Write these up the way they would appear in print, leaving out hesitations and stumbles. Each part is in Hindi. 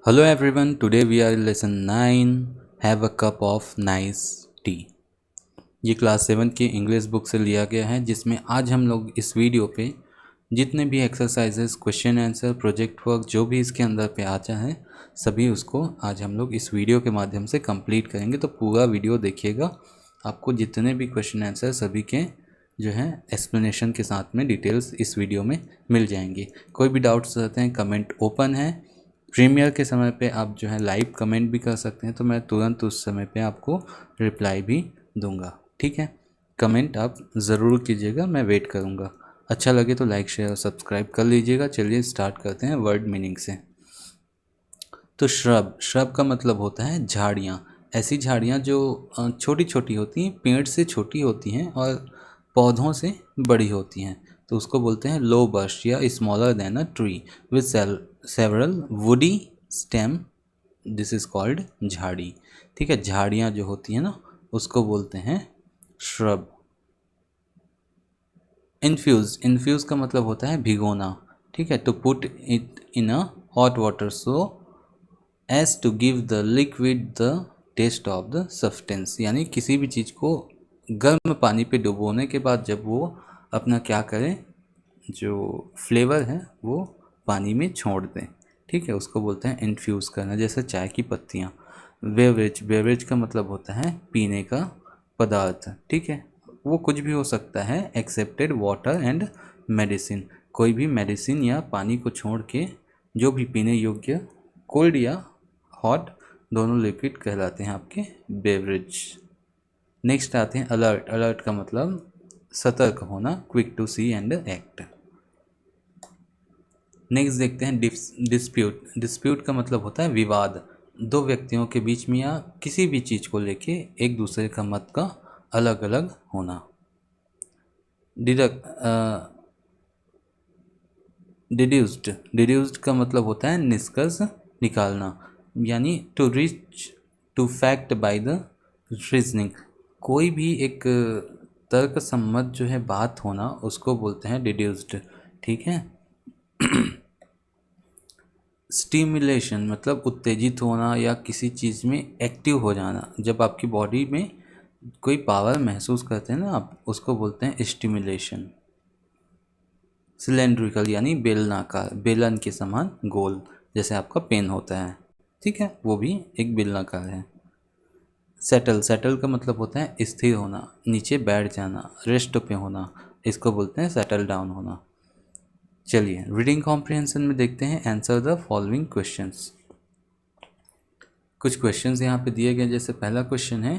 Hello everyone, today we are in lesson 9 Have a cup of nice tea। ये क्लास 7 की इंग्लिश बुक से लिया गया है, जिसमें आज हम लोग इस वीडियो पे जितने भी exercises, question answer, project work जो भी इसके अंदर पे आता है सभी उसको आज हम लोग इस वीडियो के माध्यम से कंप्लीट करेंगे। तो पूरा वीडियो देखिएगा, आपको जितने भी क्वेश्चन आंसर सभी के जो है एक्सप्लेनेशन के साथ में डिटेल्स इस वीडियो में मिल जाएंगी। कोई भी डाउट्स रहते हैं कमेंट ओपन है। प्रीमियर के समय पे आप जो है लाइव कमेंट भी कर सकते हैं, तो मैं तुरंत उस समय पे आपको रिप्लाई भी दूंगा। ठीक है, कमेंट आप ज़रूर कीजिएगा, मैं वेट करूंगा। अच्छा लगे तो लाइक शेयर और सब्सक्राइब कर लीजिएगा। चलिए स्टार्ट करते हैं वर्ड मीनिंग से। तो श्रब का मतलब होता है झाड़ियाँ। ऐसी झाड़ियाँ जो छोटी छोटी होती हैं, पेड़ से छोटी होती हैं और पौधों से बड़ी होती हैं, तो उसको बोलते हैं लो बर्स्ट या smaller than a tree with several woody stem. This is called झाड़ी। ठीक है, झाड़ियाँ जो होती हैं ना उसको बोलते हैं श्रब। इन्फ्यूज का मतलब होता है भिगोना। ठीक है, तो put it in a hot water so as to give the liquid the taste of the substance. यानी किसी भी चीज़ को गर्म पानी पे डुबोने के बाद जब वो अपना क्या करें, जो फ्लेवर है वो पानी में छोड़ दें। ठीक है, उसको बोलते हैं इन्फ्यूज़ करना। जैसे चाय की पत्तियाँ। बेवरेज का मतलब होता है पीने का पदार्थ। ठीक है, वो कुछ भी हो सकता है एक्सेप्टेड वाटर एंड मेडिसिन। कोई भी मेडिसिन या पानी को छोड़ के जो भी पीने योग्य कोल्ड या हॉट दोनों लिक्विड कहलाते हैं आपके बेवरेज। नेक्स्ट आते हैं अलर्ट। अलर्ट का मतलब सतर्क होना, quick to see and act. Next देखते हैं डिस्प्यूट। डिस्प्यूट का मतलब होता है विवाद। दो व्यक्तियों के बीच में या किसी भी चीज़ को लेके एक दूसरे का मत का अलग अलग होना। डिड्यूस्ड। डिड्यूस्ड का मतलब होता है निष्कर्ष निकालना, यानी to reach to fact by the reasoning. कोई भी एक तर्क सम्मत जो है बात होना उसको बोलते हैं डिड्यूस्ड। ठीक है। स्टिमुलेशन मतलब उत्तेजित होना या किसी चीज़ में एक्टिव हो जाना। जब आपकी बॉडी में कोई पावर महसूस करते हैं ना आप, उसको बोलते हैं स्टिमुलेशन। सिलेंड्रिकल यानी बेलनाकार, बेलन के समान गोल, जैसे आपका पेन होता है। ठीक है, वो भी एक बेलनाकार है। सेटल का मतलब होता है स्थिर होना, नीचे बैठ जाना, रेस्ट पे होना, इसको बोलते हैं सेटल डाउन होना। चलिए रीडिंग कॉम्प्रिहेंशन में देखते हैं। Answer the following questions. कुछ क्वेश्चंस यहाँ पे दिए गए। जैसे पहला क्वेश्चन है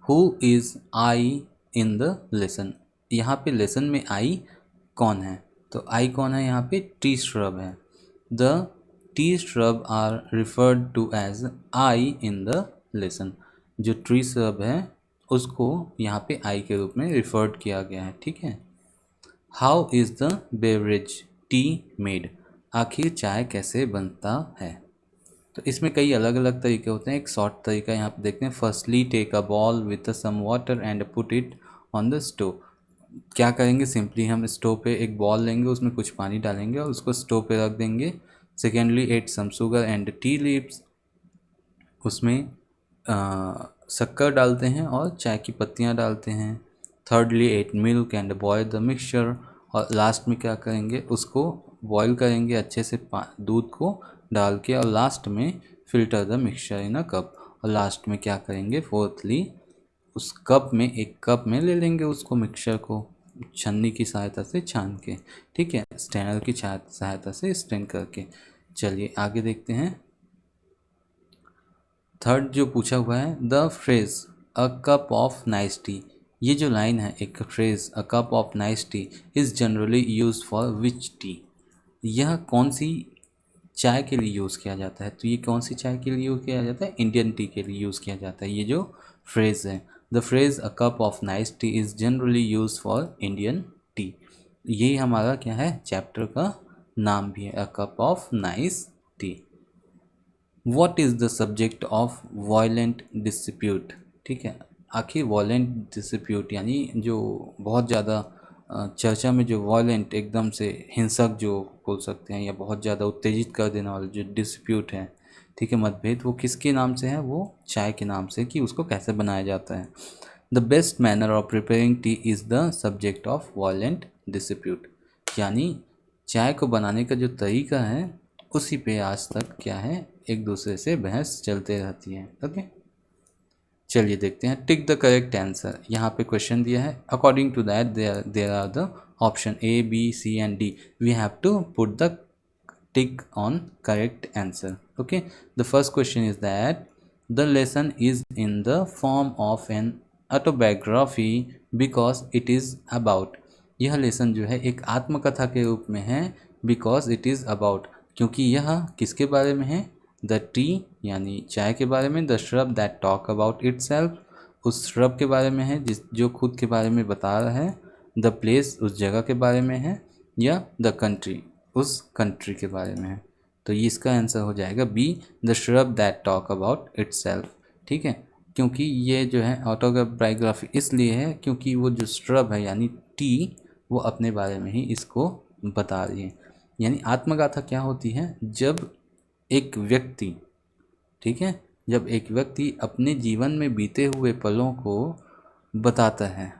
who is I in the lesson. यहाँ पे लेसन में आई कौन है, तो आई कौन है यहाँ पे टी श्रब है। The tea shrub are referred to as I in the lesson. जो ट्री श्रब है उसको यहाँ पे आई के रूप में रिफर्ड किया गया है। ठीक है। How is the beverage T made. आखिर चाय कैसे बनता है। तो इसमें कई अलग अलग तरीके होते हैं। एक शॉर्ट तरीका यहाँ पे देखते हैं। Firstly take a bowl with some water and put it on the stove. क्या करेंगे, सिंपली हम स्टोव पे एक बॉल लेंगे, उसमें कुछ पानी डालेंगे और उसको स्टोव पे रख देंगे। Secondly add some sugar and tea leaves. उसमें शक्कर डालते हैं और चाय की पत्तियाँ डालते हैं। Thirdly add milk and boil the mixture. और लास्ट में क्या करेंगे, उसको बॉईल करेंगे अच्छे से दूध को डाल के, और लास्ट में filter the mixture in a cup. और लास्ट में क्या करेंगे, फोर्थली उस कप में, एक कप में ले लेंगे उसको मिक्सचर को छन्नी की सहायता से छान के। ठीक है, स्ट्रेनर की सहायता से स्ट्रेन करके। चलिए आगे देखते हैं। थर्ड जो पूछा हुआ है, the phrase a cup of nice T. ये जो लाइन है, एक phrase a cup of nice T is generally use for which T. यह कौन सी चाय के लिए यूज़ किया जाता है, तो ये कौन सी चाय के लिए यूज़ किया जाता है, इंडियन टी के लिए यूज़ किया जाता है। ये जो फ्रेज है, the phrase a cup of nice T is generally use for Indian T. यही हमारा क्या है, चैप्टर का नाम भी है, a cup of nice T. What is the subject of violent dispute. ठीक है, आखिर वायलेंट डिस्प्यूट यानी जो बहुत ज़्यादा चर्चा में जो वायलेंट एकदम से हिंसक जो बोल सकते हैं, या बहुत ज़्यादा उत्तेजित कर देने वाले जो डिस्प्यूट है, ठीक है, मतभेद वो किसके नाम से है, वो चाय के नाम से, कि उसको कैसे बनाया जाता है। The best manner of preparing T is the subject of violent dispute, यानी चाय को बनाने का जो तरीका है उसी पे आज तक क्या है, एक दूसरे से बहस चलते रहती है। ओके, चलिए देखते हैं। टिक द करेक्ट आंसर, यहाँ पे क्वेश्चन दिया है। According to that there are the option A B C and D, we have to put the tick on correct answer. Okay, the first question is that the lesson is in the form of an autobiography because it is about, यह लेसन जो है एक आत्मकथा के रूप में है, because it is about, क्योंकि यह किसके बारे में है, the tea यानी चाय के बारे में, the shrub that talk about itself, उस shrub के बारे में है जिस जो खुद के बारे में बता रहा है, the place उस जगह के बारे में है, या the country उस कंट्री के बारे में है। तो ये इसका आंसर हो जाएगा B, the shrub that talk about itself. ठीक है, क्योंकि ये जो है ऑटोबायोग्राफी इसलिए है क्योंकि वो जो श्रब है यानी टी, वो अपने बारे में ही इसको बता रही है। यानी आत्मगाथा क्या होती है, जब एक व्यक्ति, ठीक है, जब एक व्यक्ति अपने जीवन में बीते हुए पलों को बताता है,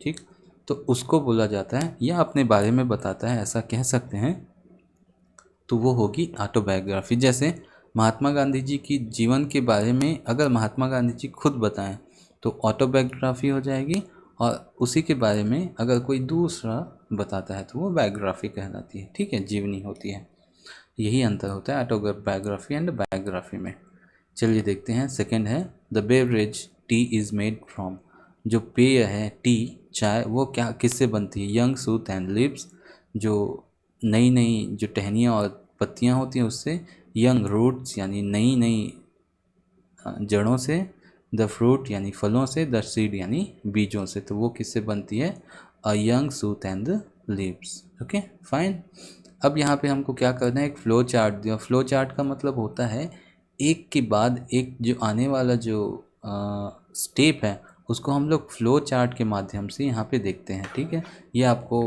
ठीक, तो उसको बोला जाता है, या अपने बारे में बताता है ऐसा कह सकते हैं, तो वो होगी ऑटोबायोग्राफी। जैसे महात्मा गांधी जी की जीवन के बारे में अगर महात्मा गांधी जी खुद बताएं तो ऑटोबायोग्राफी हो जाएगी, और उसी के बारे में अगर कोई दूसरा बताता है तो वो बायोग्राफी कहलाती है। ठीक है, जीवनी होती है। यही अंतर होता है ऑटोबायोग्राफी एंड बायोग्राफी में। चलिए देखते हैं। सेकेंड है the beverage T is made from, जो पेय है टी चाय, वो क्या किससे बनती है, यंग सूट एंड लिव्स, जो नई नई जो टहनियाँ और पत्तियाँ होती हैं उससे, यंग रूट्स यानी नई नई जड़ों से, द फ्रूट यानी फलों से, द सीड यानी बीजों से। तो वो किससे बनती है, a young suit and the leaves. Okay fine. अब यहाँ पे हमको क्या करना है, एक फ्लो चार्ट दिया। फ्लो चार्ट का मतलब होता है एक के बाद एक जो आने वाला जो स्टेप है उसको हम लोग फ्लो चार्ट के माध्यम से यहाँ पे देखते हैं। ठीक है, ये आपको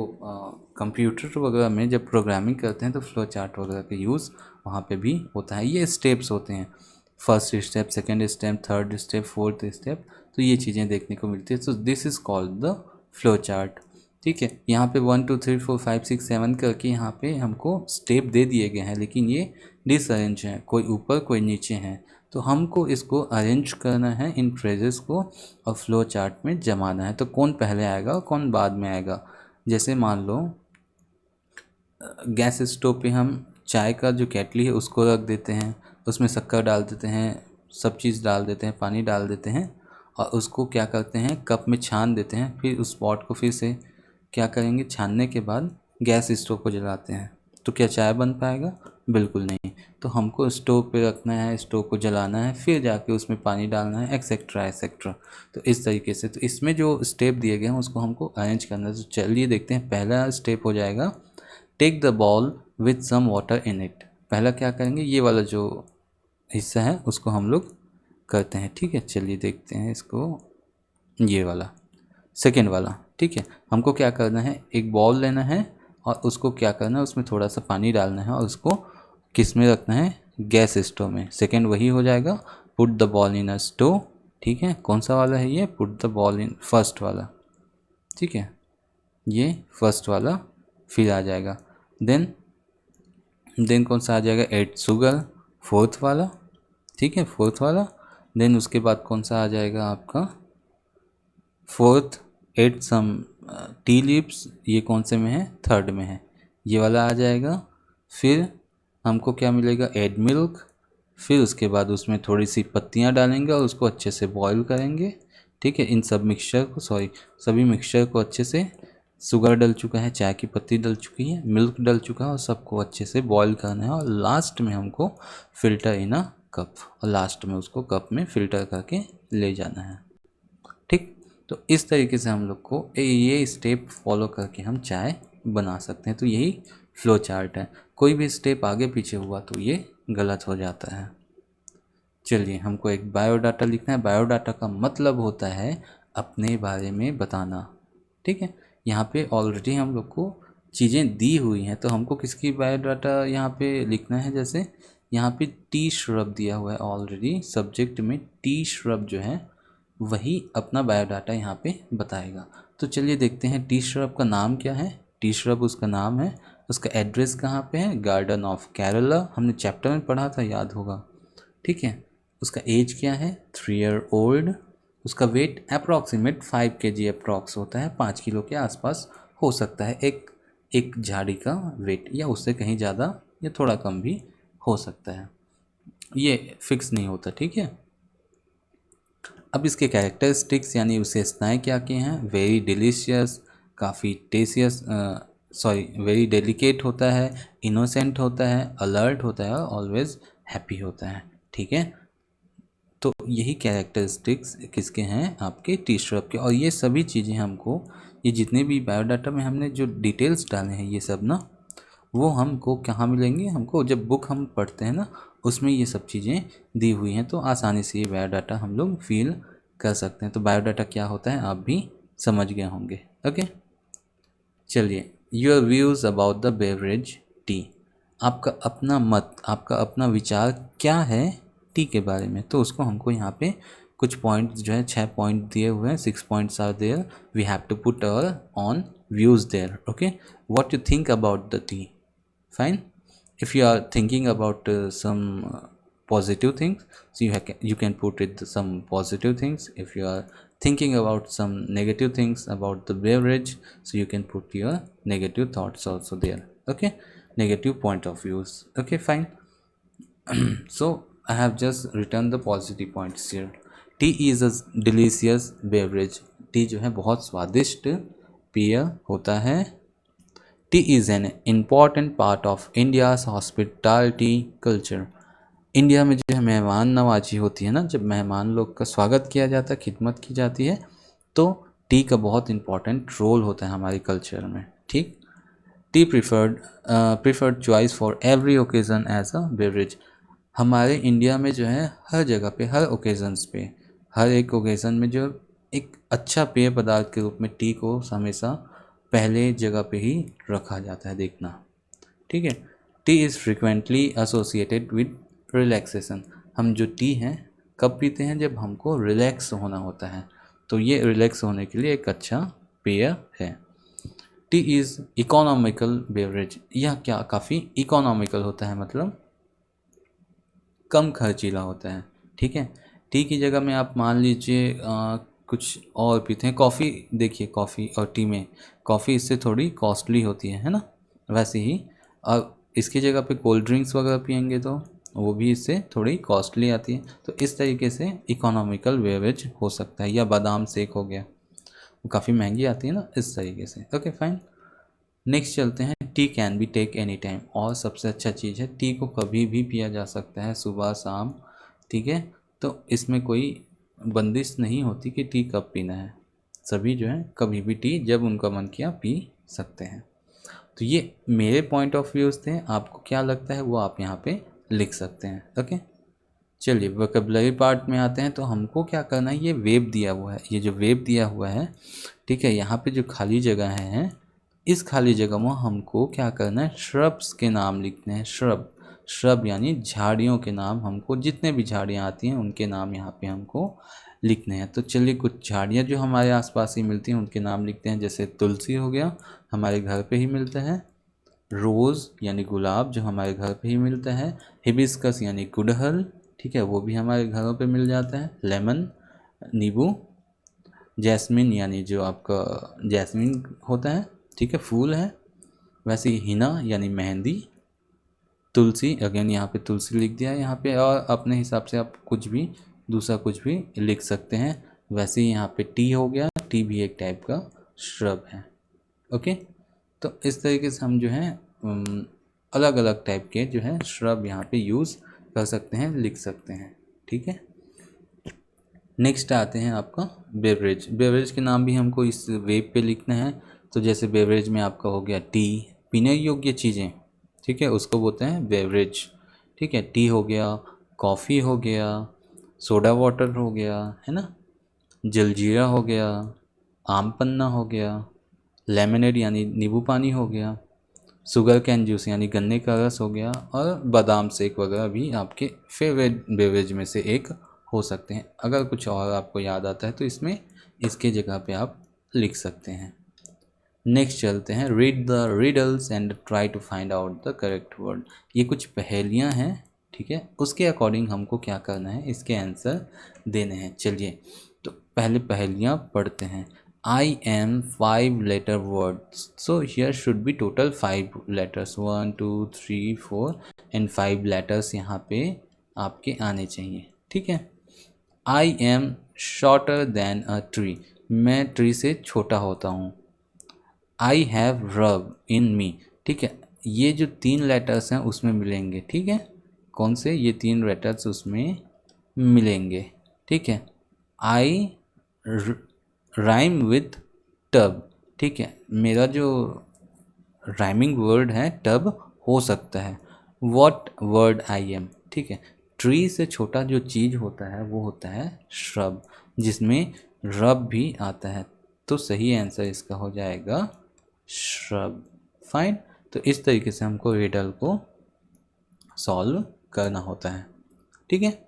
कंप्यूटर वगैरह में जब प्रोग्रामिंग करते हैं तो फ्लो चार्ट वगैरह का यूज़ वहाँ पे भी होता है। ये स्टेप्स होते हैं, first step, second step, third step, fourth step, तो ये चीज़ें देखने को मिलती है। So this is called the flow chart. ठीक है, यहाँ पे 1 2 3 4 5 6 7 करके यहाँ पे हमको स्टेप दे दिए गए हैं, लेकिन ये डिसअरेंज हैं, कोई ऊपर कोई नीचे हैं। तो हमको इसको अरेंज करना है इन फ्रेजेस को और फ्लो चार्ट में जमाना है। तो कौन पहले आएगा और कौन बाद में आएगा। जैसे मान लो गैस स्टोव पे हम चाय का जो केटली है उसको रख देते हैं, उसमें शक्कर डाल देते हैं, सब चीज़ डाल देते हैं, पानी डाल देते हैं, और उसको क्या करते हैं, कप में छान देते हैं। फिर उस पॉट को फिर से क्या करेंगे, छानने के बाद गैस स्टोव को जलाते हैं। तो क्या चाय बन पाएगा, बिल्कुल नहीं। तो हमको स्टोव पे रखना है, स्टोव को जलाना है, फिर जाके उसमें पानी डालना है, एक्सेट्रा एक्सेट्रा। तो इस तरीके से, तो इसमें जो स्टेप दिए गए हैं उसको हमको अरेंज करना है। तो चलिए देखते हैं। पहला स्टेप हो जाएगा take the bowl with some water in it. पहला क्या करेंगे, ये वाला जो हिस्सा है उसको हम लोग करते हैं। ठीक है, चलिए देखते हैं इसको, ये वाला सेकेंड वाला। ठीक है, हमको क्या करना है, एक बॉल लेना है और उसको क्या करना है, उसमें थोड़ा सा पानी डालना है और उसको किस में रखना है, गैस स्टोव में। सेकेंड वही हो जाएगा, put the ball in a stove. ठीक है, कौन सा वाला है ये, put the ball in, first वाला। ठीक है, ये फर्स्ट वाला फिर आ जाएगा। देन कौन सा आ जाएगा, ऐड शुगर, फोर्थ वाला। ठीक है, फोर्थ वाला। देन उसके बाद कौन सा आ जाएगा आपका, fourth, add some tea leaves, ये कौन से में है, थर्ड में है, ये वाला आ जाएगा। फिर हमको क्या मिलेगा, ऐड मिल्क। फिर उसके बाद उसमें थोड़ी सी पत्तियां डालेंगे और उसको अच्छे से बॉईल करेंगे। ठीक है, इन सब मिक्सचर को, सभी मिक्सचर को अच्छे से, शुगर डल चुका है, चाय की पत्ती डल चुकी है, मिल्क डल चुका है, और सबको अच्छे से बॉईल करना है। और लास्ट में हमको फ़िल्टर इन अ कप, और लास्ट में उसको कप में फ़िल्टर करके ले जाना है। ठीक, तो इस तरीके से हम लोग को ये स्टेप फॉलो करके हम चाय बना सकते हैं। तो यही फ्लो चार्ट है। कोई भी स्टेप आगे पीछे हुआ तो ये गलत हो जाता है। चलिए, हमको एक बायोडाटा लिखना है। बायोडाटा का मतलब होता है अपने बारे में बताना। ठीक है, यहाँ पे ऑलरेडी हम लोग को चीज़ें दी हुई हैं, तो हमको किसकी बायोडाटा यहाँ पे लिखना है। जैसे यहाँ पे टी श्रब दिया हुआ है ऑलरेडी, सब्जेक्ट में टी श्रब जो है वही अपना बायोडाटा यहाँ पे बताएगा। तो चलिए देखते हैं टी श्रब का नाम क्या है। टी श्रब उसका नाम है, उसका एड्रेस कहाँ पे है, गार्डन ऑफ केरला, हमने चैप्टर में पढ़ा था, याद होगा। ठीक है, उसका एज क्या है, 3 ईयर ओल्ड। उसका वेट अप्रॉक्सीमेट 5 kg अप्रॉक्स होता है, 5 किलो के आसपास हो सकता है एक झाड़ी का वेट, या उससे कहीं ज़्यादा या थोड़ा कम भी हो सकता है, ये फिक्स नहीं होता। ठीक है, अब इसके कैरेक्टरिस्टिक्स यानी विशेषताएँ क्या क्या हैं। वेरी डिलीशियस, काफ़ी टेस्टियस, वेरी डेलिकेट होता है, इनोसेंट होता है, अलर्ट होता है और ऑलवेज हैप्पी होता है। ठीक है, तो यही कैरेक्टरिस्टिक्स किसके हैं, आपके टी श्रब के। और ये सभी चीज़ें हमको, ये जितने भी बायोडाटा में हमने जो डिटेल्स डाले हैं ये सब ना, वो हमको कहाँ मिलेंगे, हमको जब बुक हम पढ़ते हैं ना उसमें ये सब चीज़ें दी हुई हैं, तो आसानी से ये बायोडाटा हम लोग फील कर सकते हैं। तो बायोडाटा क्या होता है आप भी समझ गए होंगे। ओके, चलिए, your views about the beverage T, आपका अपना मत, आपका अपना विचार क्या है टी के बारे में। तो उसको हमको यहाँ पे कुछ पॉइंट जो है 6 पॉइंट दिए हुए हैं, 6 points are there, we have to put our own views there. Okay, what you think about the tea, fine. If you are thinking about some positive things, so you can put it some positive things. If you are thinking about some negative things about the beverage, so you can put your negative thoughts also there. Okay, negative point of views. Okay, fine. So I have just written the positive points here. Tea is a delicious beverage. T जो है बहुत स्वादिष्ट पेय होता है। Tea is an important part of India's hospitality culture. India में जो है मेहमान नवाजी होती है ना, जब मेहमान लोग का स्वागत किया जाता है, खिदमत की जाती है, तो टी का बहुत इम्पॉर्टेंट रोल होता है हमारे कल्चर में। ठीक, tea preferred choice for every occasion as a beverage. हमारे इंडिया में जो है हर जगह पे, हर ओकेज़न्स पे, हर एक ओकेज़न में जो एक अच्छा पेय पदार्थ के रूप में टी को हमेशा पहले जगह पे ही रखा जाता है, देखना। ठीक है, T is frequently associated with relaxation. हम जो टी हैं कब पीते हैं, जब हमको रिलैक्स होना होता है, तो ये रिलैक्स होने के लिए एक अच्छा पेय है। टी इज़ इकोनॉमिकल बेवरेज, यह क्या काफ़ी इकोनॉमिकल होता है, मतलब कम खर्चीला होता है। ठीक है, टी की जगह में आप मान लीजिए कुछ और पीते हैं, कॉफ़ी, देखिए कॉफ़ी और टी में, कॉफ़ी इससे थोड़ी कॉस्टली होती है ना, वैसे ही और इसकी जगह पे कोल्ड ड्रिंक्स वगैरह पियेंगे तो वो भी इससे थोड़ी कॉस्टली आती है। तो इस तरीके से इकोनॉमिकल बेवरेज हो सकता है, या बादाम शेक हो गया, वो काफ़ी महंगी आती है ना, इस तरीके से। ओके फाइन, नेक्स्ट चलते हैं। Tea can be take any time, और सबसे अच्छा चीज़ है टी को कभी भी पिया जा सकता है, सुबह शाम। ठीक है, तो इसमें कोई बंदिश नहीं होती कि टी कब पीना है, सभी जो है कभी भी टी जब उनका मन किया पी सकते हैं। तो ये मेरे पॉइंट ऑफ व्यूज़ थे, आपको क्या लगता है वो आप यहाँ पे लिख सकते हैं। ओके, चलिए वोकैबुलरी पार्ट में आते हैं। तो हमको क्या करना है, ये वेब दिया हुआ है, ये जो वेब दिया हुआ है, ठीक है, यहाँ पे जो खाली जगह है, इस खाली जगह में हमको क्या करना है, श्रब्स के नाम लिखने हैं। श्रब यानी झाड़ियों के नाम, हमको जितने भी झाड़ियाँ आती हैं उनके नाम यहाँ पे हमको लिखने हैं। तो चलिए कुछ झाड़ियाँ जो हमारे आसपास ही मिलती हैं उनके नाम लिखते हैं। जैसे तुलसी हो गया, हमारे घर पे ही मिलता है। रोज़ यानी गुलाब, जो हमारे घर पे ही मिलता है। हिबिस्कस यानी गुड़हल, ठीक है, वो भी हमारे घरों पे मिल जाता है। लेमन, नींबू। जैस्मिन यानी जो आपका जैस्मिन होता है, ठीक है, फूल है। वैसे ही हिना यानी मेहंदी। तुलसी, अगेन यहाँ पे तुलसी लिख दिया है यहाँ पे, और अपने हिसाब से आप कुछ भी दूसरा कुछ भी लिख सकते हैं। वैसे ही यहाँ पे टी हो गया, टी भी एक टाइप का श्रब है। ओके, तो इस तरीके से हम जो है अलग अलग टाइप के जो है श्रब यहाँ पे यूज़ कर सकते हैं, लिख सकते हैं। ठीक है, नेक्स्ट आते हैं आपका बेवरेज। बेवरेज के नाम भी हमको इस वेब पे लिखना है। तो जैसे बेवरेज में आपका हो गया टी, पीने योग्य चीज़ें, ठीक है, उसको बोलते हैं बेवरेज। ठीक है, टी हो गया, कॉफ़ी हो गया, सोडा वाटर हो गया, है ना, जलजीरा हो गया, आम पन्ना हो गया, लेमनेड यानी नींबू पानी हो गया, शुगर कैन जूस यानी गन्ने का रस हो गया, और बादाम शेक वगैरह भी आपके फेवरेट बेवरेज में से एक हो सकते हैं। अगर कुछ और आपको याद आता है तो इसमें इसके जगह पे आप लिख सकते हैं। नेक्स्ट चलते हैं, read the riddles and try to find out the correct word. ये कुछ पहेलियाँ हैं, ठीक है, उसके अकॉर्डिंग हमको क्या करना है, इसके आंसर देने हैं। चलिए तो पहले पहेलियाँ पढ़ते हैं। I am 5 letter word, so here should be total 5 letters, 1 2 3 4 and 5 letters यहाँ पे आपके आने चाहिए, ठीक है। I am shorter than a tree, मैं ट्री से छोटा होता हूँ। आई हैव रब इन मी, ठीक है, ये जो 3 लेटर्स हैं उसमें मिलेंगे, ठीक है। कौन से, ये 3 लेटर्स उसमें मिलेंगे, ठीक है। आई राइम विथ टब, ठीक है, मेरा जो राइमिंग वर्ड है टब हो सकता है। वॉट वर्ड आई एम, ठीक है, ट्री से छोटा जो चीज़ होता है वो होता है श्रब, जिसमें रब भी आता है, तो सही आंसर इसका हो जाएगा श्रब। फाइन, तो इस तरीके से हमको रिडल को सॉल्व करना होता है, ठीक है।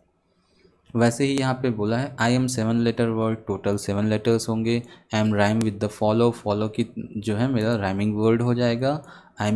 वैसे ही यहाँ पे बोला है I am 7 letter word, total 7 letters होंगे। I am rhyme with the follow, follow की जो है मेरा राइमिंग वर्ड हो जाएगा। आई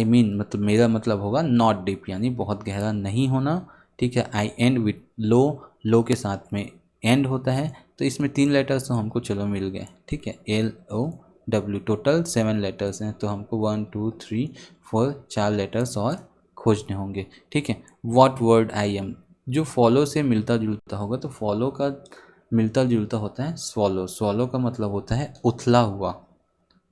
मीन मतलब मेरा मतलब होगा नॉट डीप, यानी बहुत गहरा नहीं होना, ठीक है। आई एंड विद लो, लो के साथ में एंड होता है, तो इसमें 3 लेटर्स तो हमको चलो मिल गए, ठीक है, LOW, टोटल 7 लेटर्स हैं, तो हमको 1 2 3 4 4 लेटर्स और खोजने होंगे, ठीक है। व्हाट वर्ड आई एम, जो फॉलो से मिलता जुलता होगा, तो फॉलो का मिलता जुलता होता है स्वॉलो, स्वॉलो का मतलब होता है उथला हुआ,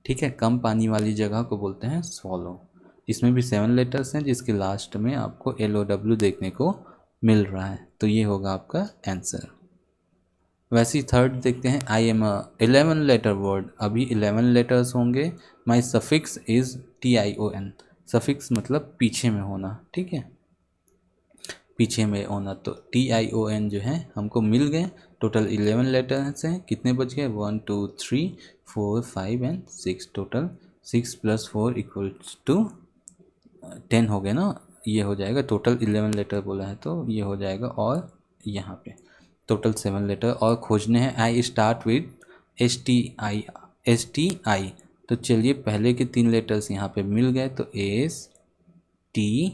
ठीक है, कम पानी वाली जगह को बोलते हैं स्वॉलो। इसमें भी 7 लेटर्स हैं, जिसके लास्ट में आपको LOW देखने को मिल रहा है, तो ये होगा आपका आंसर। वैसे ही थर्ड देखते हैं, आई एम 11 लेटर वर्ड, अभी 11 लेटर्स होंगे। माई सफिक्स इज़ TION, सफिक्स मतलब पीछे में होना, ठीक है, पीछे में होना, तो TION जो है हमको मिल गए। टोटल 11 लेटर्स हैं, कितने बच गए, 1 2 3 4 5 एंड 6, टोटल 6 + 4 = 10 हो गए ना, ये हो जाएगा। टोटल 11 लेटर बोला है तो ये हो जाएगा, और यहाँ पे टोटल 7 लेटर और खोजने हैं। आई स्टार्ट विद STI, तो चलिए पहले के 3 लेटर्स यहाँ पे मिल गए, तो STI,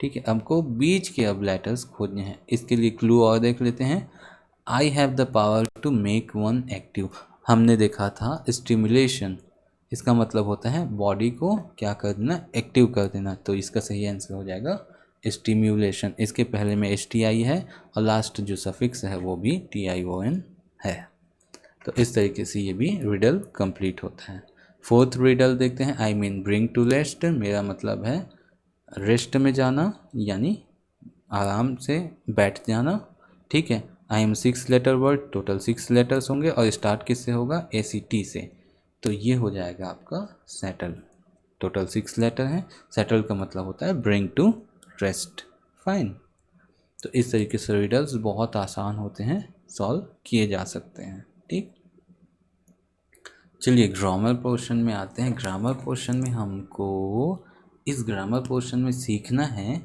ठीक है। हमको बीच के अब लेटर्स खोजने हैं, इसके लिए क्लू और देख लेते हैं। I have the power to make one active, हमने देखा था स्टिमुलेशन, इसका मतलब होता है बॉडी को क्या कर देना, एक्टिव कर देना, तो इसका सही आंसर हो जाएगा स्टिम्युलेशन। इसके पहले में STI है और लास्ट जो सफिक्स है वो भी TION है, तो इस तरीके से ये भी रिडल कंप्लीट होता है। फोर्थ रिडल देखते हैं, I mean bring to rest, मेरा मतलब है रेस्ट में जाना, यानी आराम से बैठ जाना, ठीक है। I am 6 letter word, total 6 letters होंगे और स्टार्ट किससे होगा, ACT से, तो ये हो जाएगा आपका सेटल। टोटल 6 लेटर हैं, सेटल का मतलब होता है ब्रिंग टू रेस्ट। फाइन, तो इस तरीके से रिडल्स बहुत आसान होते हैं, सॉल्व किए जा सकते हैं, ठीक। चलिए ग्रामर पोर्शन में आते हैं। ग्रामर पोर्शन में हमको इस ग्रामर पोर्शन में सीखना है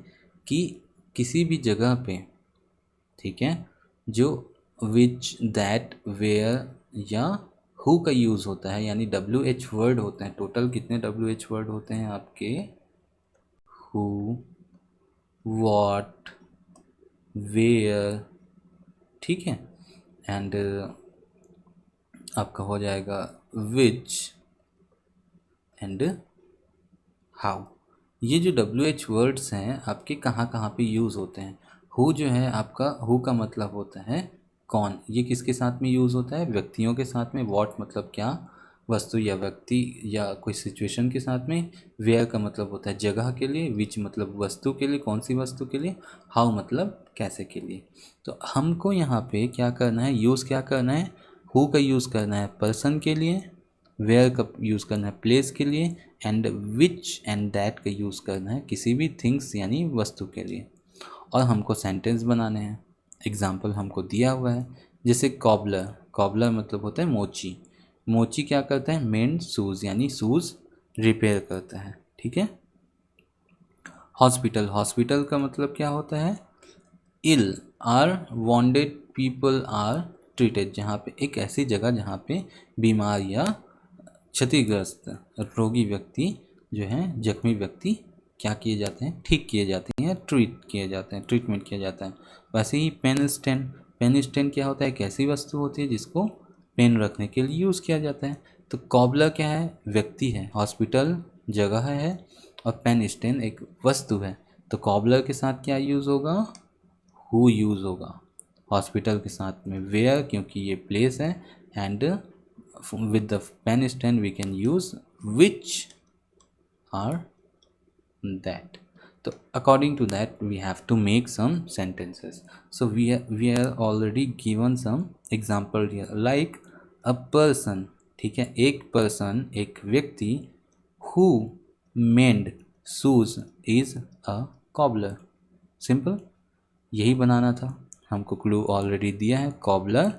कि किसी भी जगह पे, ठीक है, जो विच, दैट, वेयर या हु का यूज़ होता है, यानी WH वर्ड होते हैं। टोटल कितने WH वर्ड होते हैं आपके, हु, वॉट, वेयर, ठीक है, एंड आपका हो जाएगा विच एंड हाउ। ये जो WH वर्ड्स हैं आपके कहाँ कहाँ पे यूज़ होते हैं। हु जो है आपका, हु का मतलब होता है कौन, ये किसके साथ में यूज़ होता है, व्यक्तियों के साथ में। वॉट मतलब क्या, वस्तु या व्यक्ति या कोई सिचुएशन के साथ में। वेयर का मतलब होता है जगह के लिए। विच मतलब वस्तु के लिए, कौन सी वस्तु के लिए। हाउ मतलब कैसे के लिए। तो हमको यहाँ पे क्या करना है, यूज़ क्या करना है, हु का यूज़ करना है पर्सन के लिए, वेयर का यूज़ करना है प्लेस के लिए, एंड विच एंड दैट का यूज़ करना है किसी भी थिंग्स यानी वस्तु के लिए। और हमको सेंटेंस बनाने हैं। एग्जाम्पल हमको दिया हुआ है, जैसे कॉबलर, कॉबलर मतलब होता है मोची, मोची क्या करता है, मेंड शूज़ यानी शूज़ रिपेयर करता है, ठीक है। हॉस्पिटल, हॉस्पिटल का मतलब क्या होता है, ill or wounded people are treated, जहाँ पे एक ऐसी जगह जहाँ पे बीमार या क्षतिग्रस्त रोगी व्यक्ति जो हैं, जख्मी व्यक्ति क्या किए जाते हैं, ठीक किए जाते हैं, ट्रीट किए जाते हैं, ट्रीटमेंट किया जाता है। वैसे ही पेन स्टैंड, पेन स्टैंड क्या होता है, एक ऐसी वस्तु होती है जिसको पेन रखने के लिए यूज़ किया जाता है। तो कॉबलर क्या है, व्यक्ति है, हॉस्पिटल जगह है, और पेन स्टैंड एक वस्तु है। तो कॉबलर के साथ क्या यूज़ होगा, हु यूज़ होगा। हॉस्पिटल के साथ में वेयर, क्योंकि ये प्लेस है, and with the pen stand we can use which are that. So according to that we have to make some sentences. So we are already given some example here, like a person, ठीक है, एक person, एक व्यक्ति, who mend shoes is a cobbler. Simple, यही बनाना था, हमको क्लू ऑलरेडी दिया है, कॉबलर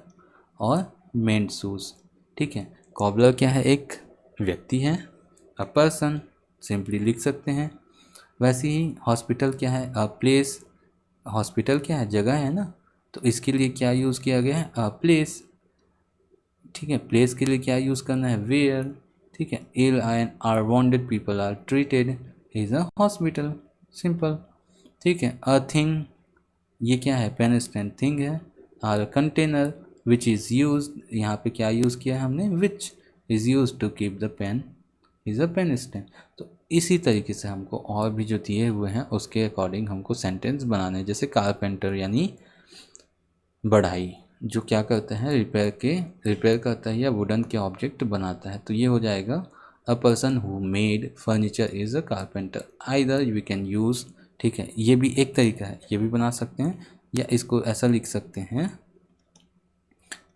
और मेंड शूज़, ठीक है। कॉबलर क्या है, एक व्यक्ति है, अ पर्सन सिंपली लिख सकते हैं। वैसे ही हॉस्पिटल क्या है, अ प्लेस, हॉस्पिटल क्या है, जगह है ना, तो इसके लिए क्या यूज़ किया गया है, अ प्लेस, ठीक है। प्लेस के लिए क्या यूज़ करना है, वेयर, ठीक है। Ill and are wounded people are treated is a hospital, simple, ठीक है। अ थिंग, ये क्या है, पेन स्टैंड थिंग है। Are container which is use, यहाँ पे क्या यूज़ किया है हमने, which is use to keep the pen is a pen stand. तो इसी तरीके से हमको और भी जो दिए हुए हैं उसके अकॉर्डिंग हमको सेंटेंस बनाने हैं। जैसे कारपेंटर यानी बढ़ाई, जो क्या करता है, रिपेयर करता है या वुडन के ऑब्जेक्ट बनाता है, तो ये हो जाएगा a person who made furniture is a carpenter. Either we can use, ठीक है, ये भी एक तरीका है, ये भी बना सकते हैं, या इसको ऐसा लिख सकते हैं,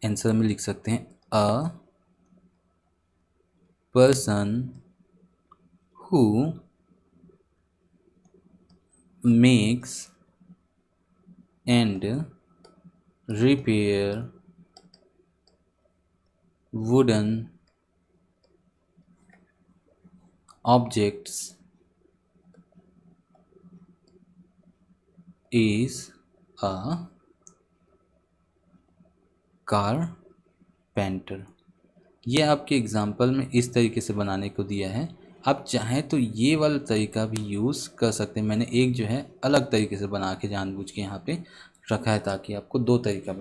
आंसर में लिख सकते हैं, अ person who makes and repair wooden objects is a carpenter। ये आपके एग्जाम्पल में इस तरीके से बनाने को दिया है। आप चाहें तो ये वाला तरीका भी यूज़ कर सकते हैं। मैंने एक जो है अलग तरीके से बना के जानबूझ के यहाँ पे रखा है ताकि आपको दो तरीका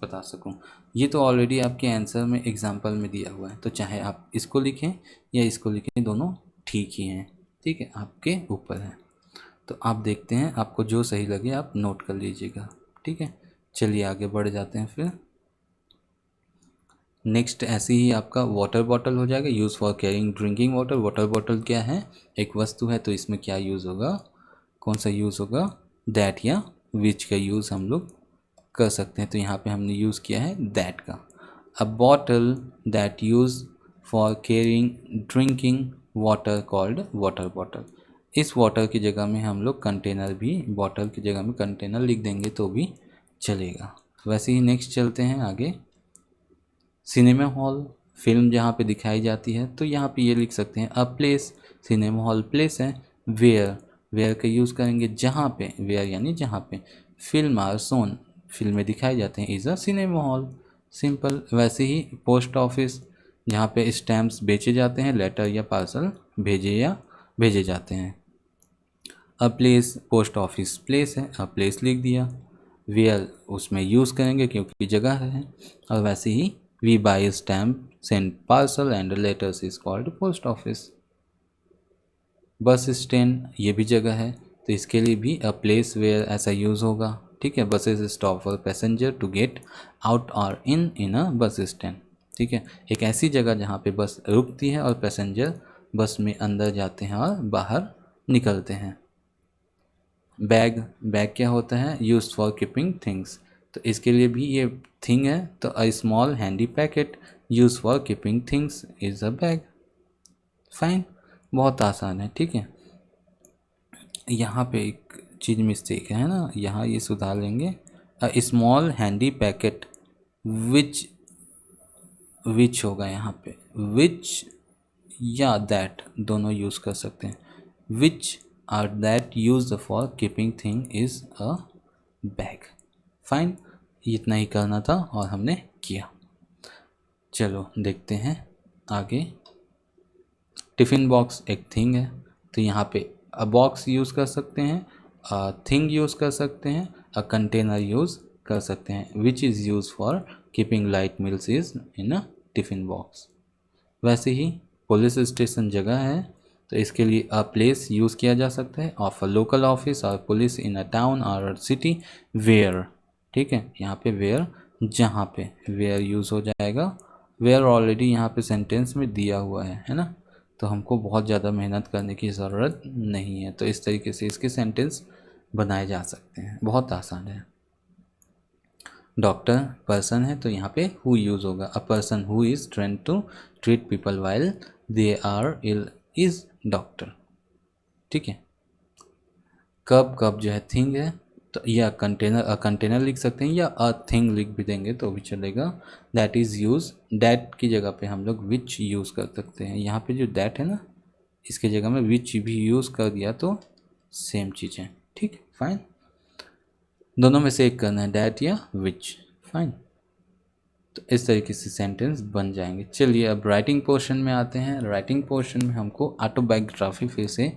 बता सकूँ। ये तो ऑलरेडी आपके आंसर में एग्जाम्पल में दिया हुआ है, तो चाहे आप इसको लिखें या इसको लिखें, दोनों ठीक ही हैं, ठीक है, आपके ऊपर है। तो आप देखते हैं, आपको जो सही लगे आप नोट कर लीजिएगा, ठीक है। चलिए आगे बढ़ जाते हैं फिर। नेक्स्ट ऐसे ही आपका वाटर बॉटल हो जाएगा, use for carrying drinking water. Water bottle क्या है, एक वस्तु है, तो इसमें क्या यूज़ होगा, कौन सा यूज़ होगा, दैट या विच का यूज़ हम लोग कर सकते हैं। तो यहाँ पे हमने यूज़ किया है दैट का। अ bottle that use for carrying drinking water called water bottle. इस वाटर की जगह में हम लोग कंटेनर भी, बॉटल की जगह में कंटेनर लिख देंगे तो भी चलेगा। वैसे ही नेक्स्ट चलते हैं आगे। सिनेमा हॉल, फिल्म जहाँ पे दिखाई जाती है, तो यहाँ पे ये लिख सकते हैं a place, cinema hall place है। वेयर, वेयर का यूज़ करेंगे जहाँ पे, वेयर यानी जहाँ पे। फिल्म आर सोन, फिल्में दिखाई जाते हैं, is a cinema hall, simple. वैसे ही पोस्ट ऑफिस, जहाँ पे स्टैम्प्स बेचे जाते हैं, लेटर या पार्सल भेजे जाते हैं। A place, post office place है, अ प्लेस लिख दिया। वेयर उसमें यूज़ करेंगे क्योंकि जगह है। और वैसे ही we buy stamp send parcel and letters is called post office. Bus stand, ये भी जगह है, तो इसके लिए भी अ प्लेस वेयर ऐसा यूज़ होगा, ठीक है। Buses stop for passenger to get out और इन अ बस स्टैंड, ठीक है, एक ऐसी जगह जहाँ पे बस रुकती है और पैसेंजर बस में अंदर जाते हैं और बाहर निकलते हैं। बैग, बैग क्या होता है, यूज फॉर कीपिंग थिंग्स, तो इसके लिए भी ये थिंग है, तो a small handy packet use for keeping things is a bag. Fine, बहुत आसान है, ठीक है। यहाँ पे एक चीज़ मिस्टेक है ना, यहाँ ये सुधार लेंगे। अ स्मॉल हैंडी पैकेट विच विच होगा यहाँ पे, विच या दैट दोनों यूज़ कर सकते हैं। Which are that use for keeping thing is a bag. Fine, इतना ही करना था और हमने किया। चलो देखते हैं आगे। टिफ़िन बॉक्स एक थिंग है, तो यहाँ पे अ बॉक्स यूज़ कर सकते हैं, अ थिंग यूज़ कर सकते हैं, अ कंटेनर यूज़ कर सकते हैं। विच is use for keeping light meals is in a tiffin box. वैसे ही पुलिस स्टेशन जगह है, तो इसके लिए अ प्लेस यूज़ किया जा सकता है, ऑफ अ लोकल ऑफिस और पुलिस इन अ टाउन और सिटी वेयर। ठीक है, यहाँ पे वेयर, जहाँ पे वेयर यूज़ हो जाएगा। वेयर ऑलरेडी यहाँ पे सेंटेंस में दिया हुआ है ना, तो हमको बहुत ज़्यादा मेहनत करने की ज़रूरत नहीं है। तो इस तरीके से इसके सेंटेंस बनाए जा सकते हैं, बहुत आसान है। डॉक्टर पर्सन है, तो यहाँ पे हु यूज़ होगा। A person who is train to treat people while they are ill is doctor. ठीक है। कब, कब जो है थिंग है, तो या कंटेनर, अ कंटेनर लिख सकते हैं या अ थिंग लिख भी देंगे तो भी चलेगा। दैट इज़ यूज, दैट की जगह पे हम लोग विच यूज़ कर सकते हैं। यहाँ पे जो दैट है ना, इसके जगह में विच भी यूज़ कर दिया तो सेम चीज़ है। ठीक, फाइन, दोनों में से एक करना है, दैट या विच। फाइन, तो इस तरीके से सेंटेंस बन जाएंगे। चलिए अब राइटिंग पोर्शन में आते हैं। राइटिंग पोर्शन में हमको ऑटोबायोग्राफी फिर से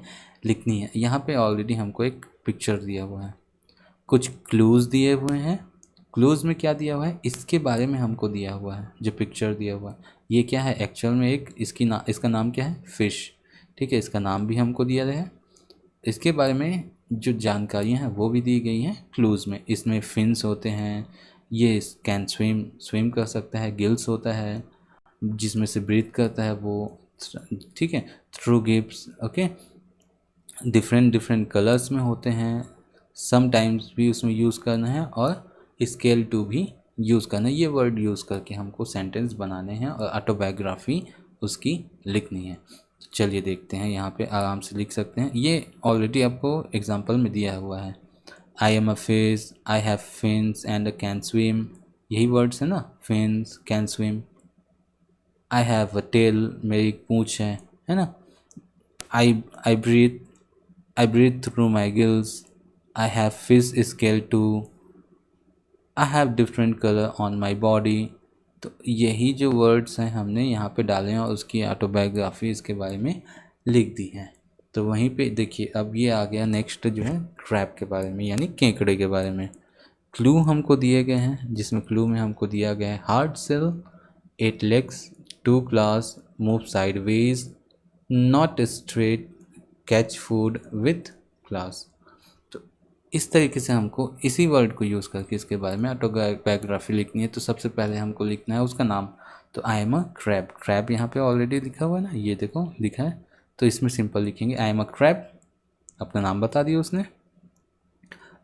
लिखनी है। यहाँ पे ऑलरेडी हमको एक पिक्चर दिया हुआ है, कुछ क्लूज़ दिए हुए हैं। क्लूज़ में क्या दिया हुआ है, इसके बारे में हमको दिया हुआ है। जो पिक्चर दिया हुआ है ये क्या है, एक्चुअल में एक इसका नाम क्या है, फ़िश। ठीक है, इसका नाम भी हमको दिया है। इसके बारे में जो जानकारियाँ हैं वो भी दी गई हैं क्लूज़ में। इसमें फिन्स होते हैं, ये कैन स्विम, स्विम कर सकता है, गिल्स होता है जिसमें से ब्रीथ करता है वो। ठीक है, थ्रू गिप्स, ओके, डिफरेंट डिफरेंट कलर्स में होते हैं। समटाइम्स भी उसमें यूज़ करना है और स्केल टू भी यूज़ करना है। ये वर्ड यूज़ करके हमको सेंटेंस बनाने हैं और ऑटोबायोग्राफी उसकी लिखनी है। चलिए देखते हैं, यहाँ पे आराम से लिख सकते हैं। ये ऑलरेडी आपको एग्जांपल में दिया हुआ है। I am a fish, I have fins and can swim, यही वर्ड्स है ना, fins, can swim. I have a tail, मेरी एक पूँछ है ना। I I breathe, I breathe through my gills. I have fish scale too. I have different color on my body. तो यही जो वर्ड्स हैं हमने यहाँ पे डाले हैं और उसकी ऑटोबायोग्राफी इसके बारे में लिख दी है। तो वहीं पे देखिए अब ये आ गया नेक्स्ट जो है क्रैब के बारे में, यानी केकड़े के बारे में। क्लू हमको दिए गए हैं, जिसमें क्लू में हमको दिया गया है hard shell, 8 legs, 2 claws, move sideways, not straight, catch food with claws. तो इस तरीके से हमको इसी वर्ड को यूज़ करके इसके बारे में ऑटोबायोग्राफी लिखनी है। तो सबसे पहले हमको लिखना है उसका नाम। तो आई एम अ क्रैब, क्रैब यहाँ पे ऑलरेडी लिखा हुआ है ना, ये देखो लिखा है। तो इसमें सिंपल लिखेंगे आई एम अ क्रैब, अपना नाम बता दिया उसने।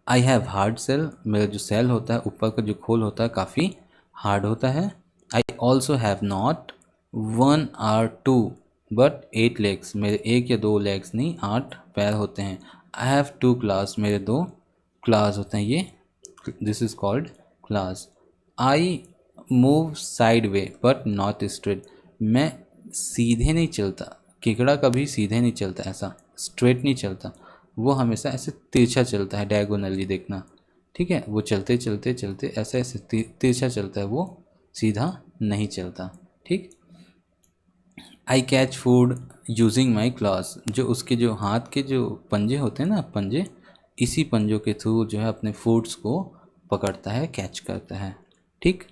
आई हैव हार्ड सेल, मेरा जो सेल होता है, ऊपर का जो खोल होता है काफ़ी हार्ड होता है। I also have not 1 or 2 but 8 legs, मेरे एक या दो लेग्स नहीं 8 पैर होते हैं। आई हैव 2 claws, मेरे 2 क्लास होते हैं, ये this is called class. I move side way but not straight, मैं सीधे नहीं चलता, केकड़ा कभी सीधे नहीं चलता, ऐसा स्ट्रेट नहीं चलता, वो हमेशा ऐसे तिरछा चलता है, डायगोनली देखना। ठीक है, वो चलते चलते चलते ऐसे ऐसे तिरछा चलता है, वो सीधा नहीं चलता। ठीक, I catch food using my clause, जो उसके जो हाथ के जो पंजे होते हैं ना, पंजे, इसी पंजों के थ्रू जो है अपने फूड्स को पकड़ता है, कैच करता है। ठीक,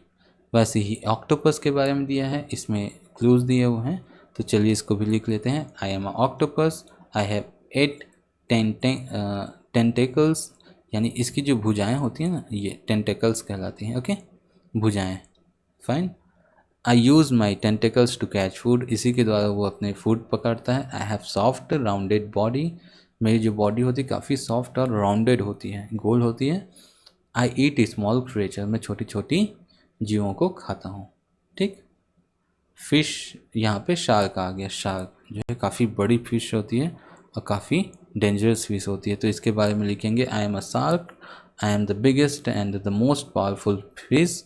वैसे ही ऑक्टोपस के बारे में दिया है, इसमें क्लूज दिए हुए हैं। तो चलिए इसको भी लिख लेते हैं। I am a octopus, I have 8 tentacles, यानी इसकी जो भुजाएं होती हैं ना, ये टेंटेकल्स कहलाती हैं। ओके, भुजाएं, fine. I use my tentacles to catch food, इसी के द्वारा वो अपने फूड पकड़ता है। I have soft rounded body, मेरी जो बॉडी होती है काफ़ी सॉफ्ट और राउंडेड होती है, गोल होती है। आई ईट स्मॉल क्रिएचर, मैं छोटी छोटी जीवों को खाता हूँ। ठीक, फिश, यहाँ पे शार्क आ गया। शार्क जो है काफ़ी बड़ी फिश होती है और काफ़ी डेंजरस फिश होती है। तो इसके बारे में लिखेंगे I am a shark, I am the biggest and the most powerful fish,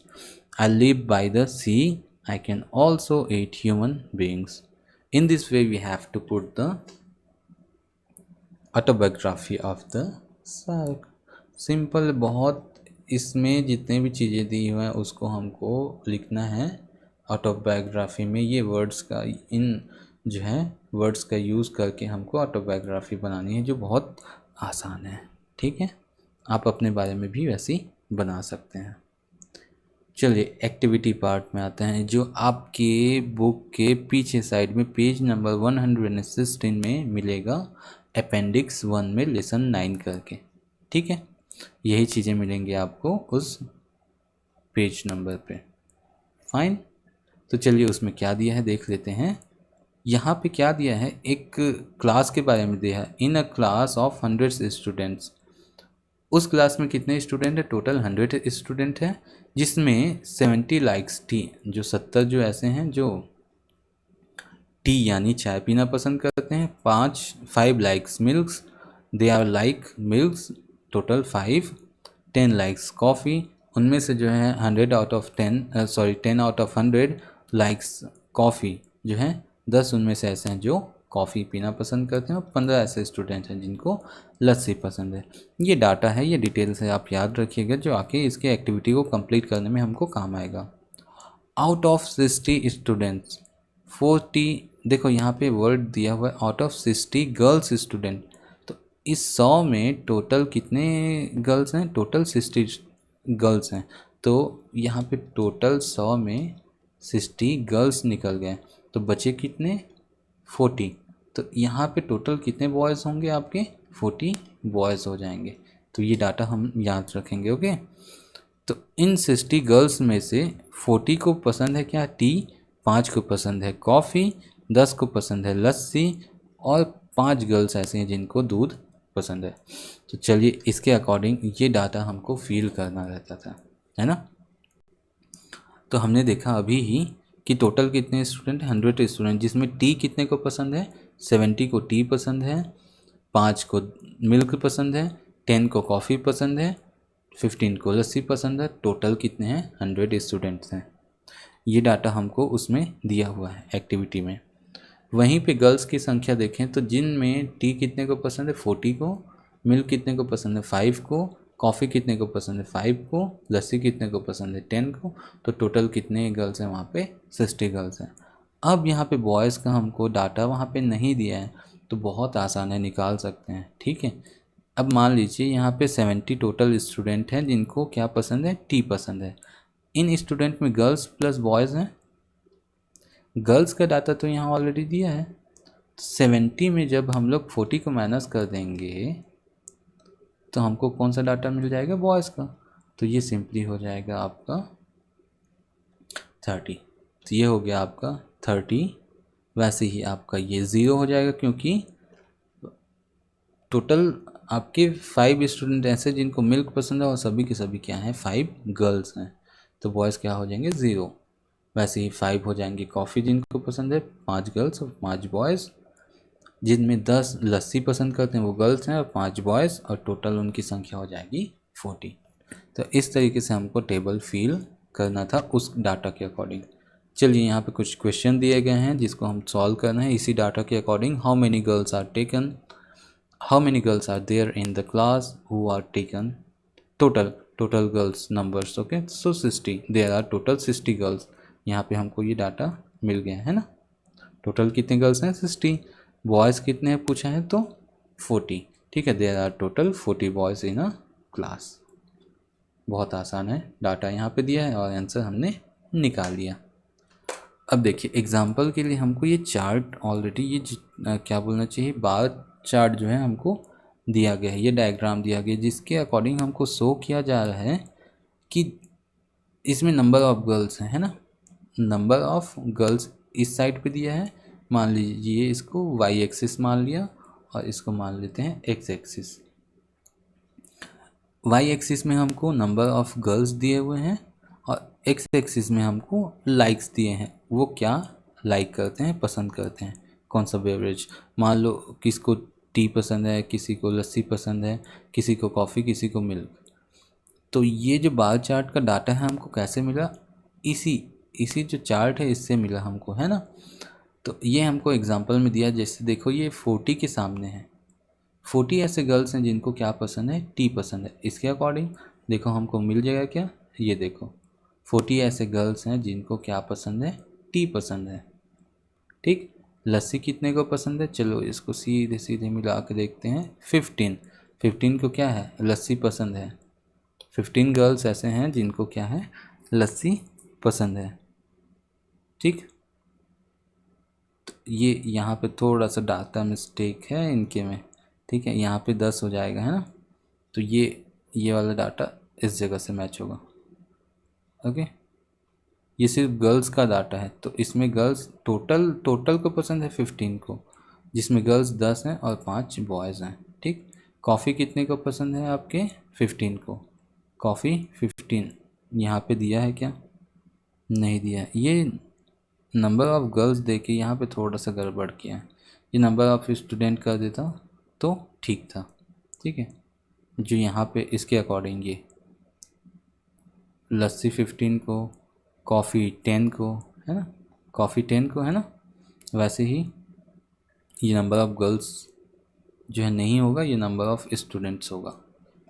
I live by the sea I can also eat human beings. In this way we have to put the autobiography of the shark. Simple बहुत, इसमें जितने भी चीज़ें दी हुई हैं उसको हमको लिखना है ऑटोबायोग्राफी में। ये वर्ड्स का, इन जो है वर्ड्स का यूज़ करके हमको ऑटोबायोग्राफी बनानी है, जो बहुत आसान है। ठीक है, आप अपने बारे में भी वैसी बना सकते हैं। चलिए एक्टिविटी पार्ट में आते हैं, जो आपके बुक के पीछे साइड में पेज नंबर 116 में मिलेगा, अपेंडिक्स 1 में लेसन 9 करके। ठीक है, यही चीज़ें मिलेंगी आपको उस पेज नंबर पे। फाइन, तो चलिए उसमें क्या दिया है देख लेते हैं। यहाँ पे क्या दिया है, एक क्लास के बारे में दिया है। इन अ क्लास ऑफ 100 स्टूडेंट्स, उस क्लास में कितने स्टूडेंट है, टोटल 100 स्टूडेंट है, जिसमें 70 लाइक्स टी, जो 70 जो ऐसे हैं जो टी यानी चाय पीना पसंद करते हैं। 5 likes milks, they are like milks, total 5। 10 likes coffee, उनमें से जो है 100 out of 10 sorry 10 out of 100 likes coffee जो है 10 उनमें से ऐसे हैं जो कॉफ़ी पीना पसंद करते हैं, और 15 ऐसे स्टूडेंट हैं जिनको लस्सी पसंद है। ये डाटा है, ये डिटेल से आप याद रखिएगा, जो आके इसके एक्टिविटी को कंप्लीट करने में हमको काम आएगा। आउट ऑफ 60 स्टूडेंट्स 40, देखो यहाँ पे वर्ड दिया हुआ है आउट ऑफ 60 गर्ल्स स्टूडेंट, तो इस 100 में टोटल कितने गर्ल्स हैं, टोटल 60 गर्ल्स हैं। तो यहाँ पे टोटल 100 में 60 गर्ल्स निकल गए, तो बचे कितने, 40। तो यहाँ पे टोटल कितने बॉयज़ होंगे आपके, 40 बॉयज़ हो जाएंगे। तो ये डाटा हम याद रखेंगे। ओके, तो इन 60 गर्ल्स में से 40 को पसंद है क्या, टी, 5 को पसंद है कॉफ़ी, 10 को पसंद है लस्सी, और 5 गर्ल्स ऐसे हैं जिनको दूध पसंद है। तो चलिए इसके अकॉर्डिंग ये डाटा हमको फिल करना रहता था, है ना। तो हमने देखा अभी ही कि टोटल कितने स्टूडेंट, 100 स्टूडेंट, जिसमें टी कितने को पसंद है, 70 को टी पसंद है, 5 को मिल्क पसंद है, 10 को कॉफ़ी पसंद है, 15 को लस्सी पसंद है। टोटल कितने हैं, 100 स्टूडेंट्स हैं। ये डाटा हमको उसमें दिया हुआ है एक्टिविटी में। वहीं पे गर्ल्स की संख्या देखें तो जिनमें टी कितने को पसंद है, 40 को, मिल्क कितने को पसंद है, 5 को, कॉफ़ी कितने को पसंद है, 5 को, लस्सी कितने को पसंद है, 10 को। तो टोटल कितने गर्ल्स हैं वहाँ पे, 60 गर्ल्स हैं। अब यहाँ पे बॉयज़ का हमको डाटा वहाँ पे नहीं दिया है, तो बहुत आसान है, निकाल सकते हैं। ठीक है, अब मान लीजिए यहाँ पे 70 टोटल स्टूडेंट हैं जिनको क्या पसंद है, टी पसंद है। इन स्टूडेंट में गर्ल्स प्लस बॉयज़ हैं, गर्ल्स का डाटा तो यहाँ ऑलरेडी दिया है। 70 में जब हम लोग 40 को माइनस कर देंगे तो हमको कौन सा डाटा मिल जाएगा, बॉयज़ का। तो ये सिंपली हो जाएगा आपका 30। तो ये हो गया आपका 30। वैसे ही आपका ये 0 हो जाएगा, क्योंकि टोटल आपके 5 स्टूडेंट ऐसे जिनको मिल्क पसंद है, और सभी के सभी क्या हैं, 5 गर्ल्स हैं। तो बॉयज़ क्या हो जाएंगे, 0। वैसे ही 5 हो जाएंगे कॉफ़ी जिनको पसंद है, 5 गर्ल्स और 5 बॉयज़। जिनमें 10 लस्सी पसंद करते हैं वो गर्ल्स हैं, और 5 बॉयज़, और टोटल उनकी संख्या हो जाएगी 40। तो इस तरीके से हमको टेबल फिल करना था उस डाटा के अकॉर्डिंग। चलिए यहाँ पे कुछ क्वेश्चन दिए गए हैं जिसको हम सॉल्व करना है इसी डाटा के according. How many girls are taken, how many girls are there in the class who are taken, total girls numbers. Okay, so 60, there are total 60 girls. यहाँ पे हमको ये डाटा मिल गया है ना। टोटल कितने गर्ल्स हैं, 60। बॉयज़ कितने हैं पूछा है, तो 40। ठीक है, there are total 40 boys in a class. बहुत आसान है, डाटा यहाँ पे दिया है और आंसर हमने निकाल लिया। अब देखिए एग्जाम्पल के लिए हमको ये चार्ट ऑलरेडी, ये क्या बोलना चाहिए, बार चार्ट जो है हमको दिया गया है, ये डायग्राम दिया गया है, जिसके अकॉर्डिंग हमको शो किया जा रहा है कि इसमें नंबर ऑफ़ गर्ल्स हैं, है ना। नंबर ऑफ़ गर्ल्स इस साइड पे दिया है, मान लीजिए इसको वाई एक्सिस मान लिया, और इसको मान लेते हैं एक्स एक्सिस। वाई एक्सिस में हमको नंबर ऑफ़ गर्ल्स दिए हुए हैं, और एक्स एक्सिस में हमको लाइक्स दिए हैं, वो क्या लाइक करते हैं, पसंद करते हैं, कौन सा बेवरेज। मान लो किसको टी पसंद है, किसी को लस्सी पसंद है, किसी को कॉफ़ी, किसी को मिल्क। तो ये जो बार चार्ट का डाटा है हमको कैसे मिला, इसी इसी जो चार्ट है इससे मिला हमको, है ना। तो ये हमको एग्जांपल में दिया, जैसे देखो ये 40 के सामने है, 40 ऐसे गर्ल्स हैं जिनको क्या पसंद है, टी पसंद है। इसके अकॉर्डिंग देखो हमको मिल जाएगा क्या, ये देखो 40 ऐसे गर्ल्स हैं जिनको क्या पसंद है, टी पसंद है। ठीक, लस्सी कितने को पसंद है, चलो इसको सीधे सीधे मिला के देखते हैं। 15 को क्या है, लस्सी पसंद है। 15 गर्ल्स ऐसे हैं जिनको क्या है, लस्सी पसंद है। ठीक, तो ये यहाँ पे थोड़ा सा डाटा मिस्टेक है इनके में, ठीक है, यहाँ पे 10 हो जाएगा, है ना। तो ये वाला डाटा इस जगह से मैच होगा। ओके, ये सिर्फ गर्ल्स का डाटा है, तो इसमें गर्ल्स टोटल को पसंद है 15 को, जिसमें गर्ल्स 10 हैं और 5 बॉयज़ हैं। ठीक, कॉफ़ी कितने को पसंद है आपके, 15 को। कॉफ़ी 15 यहाँ पे दिया है क्या, नहीं दिया। ये नंबर ऑफ़ गर्ल्स दे के यहाँ पे थोड़ा सा गड़बड़ किया है, ये नंबर ऑफ़ स्टूडेंट कर देता तो ठीक था। ठीक है, जो यहाँ पे इसके अकॉर्डिंग ये लस्सी 15 को, कॉफ़ी 10 को, है ना, कॉफ़ी 10 को, है ना। वैसे ही ये नंबर ऑफ़ गर्ल्स जो है नहीं होगा, ये नंबर ऑफ़ स्टूडेंट्स होगा।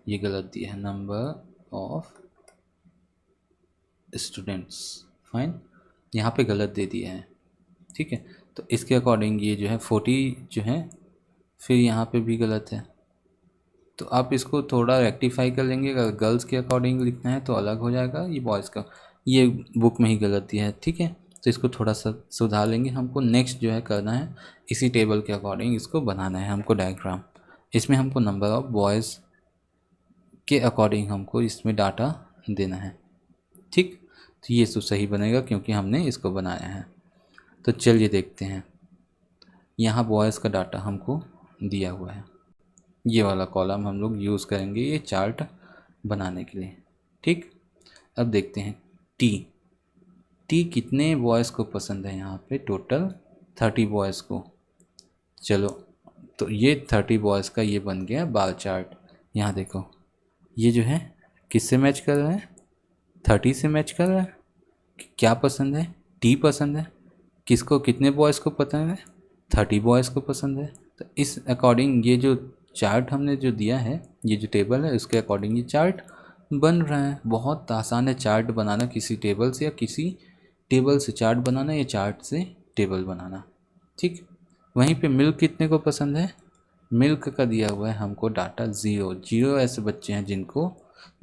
ये गलत दिया है, नंबर ऑफ़ स्टूडेंट्स, फाइन, यहाँ पे गलत दे दिया है। ठीक है, तो इसके अकॉर्डिंग ये जो है 40 जो है, फिर यहाँ पे भी गलत है, तो आप इसको थोड़ा रेक्टिफाई कर लेंगे। अगर गर्ल्स के अकॉर्डिंग लिखना है तो अलग हो जाएगा, ये बॉयज़ का ये बुक में ही गलत दिया है। ठीक है, तो इसको थोड़ा सा सुधार लेंगे। हमको नेक्स्ट जो है करना है, इसी टेबल के अकॉर्डिंग इसको बनाना है हमको डायग्राम। इसमें हमको नंबर ऑफ़ बॉयज़ के अकॉर्डिंग हमको इसमें डाटा देना है। ठीक, तो ये तो सही बनेगा क्योंकि हमने इसको बनाया है। तो चलिए देखते हैं, यहाँ बॉयज़ का डाटा हमको दिया हुआ है, ये वाला कॉलम हम लोग यूज़ करेंगे ये चार्ट बनाने के लिए। ठीक, अब देखते हैं टी कितने बॉयज़ को पसंद है, यहाँ पे टोटल 30 बॉयज़ को। चलो, तो ये 30 बॉयज़ का ये बन गया बार चार्ट। यहाँ देखो ये जो है किससे मैच कर रहा है, 30 से मैच कर रहा है। क्या पसंद है, टी पसंद है। किसको, कितने बॉयज़ को पसंद है, 30 बॉयज़ को पसंद है। तो इस अकॉर्डिंग ये जो चार्ट हमने जो दिया है, ये जो टेबल है उसके अकॉर्डिंग ये चार्ट बन रहा है। बहुत आसान है चार्ट बनाना, किसी टेबल से या किसी टेबल से चार्ट बनाना या चार्ट से टेबल बनाना। ठीक, वहीं पे मिल्क कितने को पसंद है, मिल्क का दिया हुआ है हमको डाटा 0 ऐसे बच्चे हैं जिनको,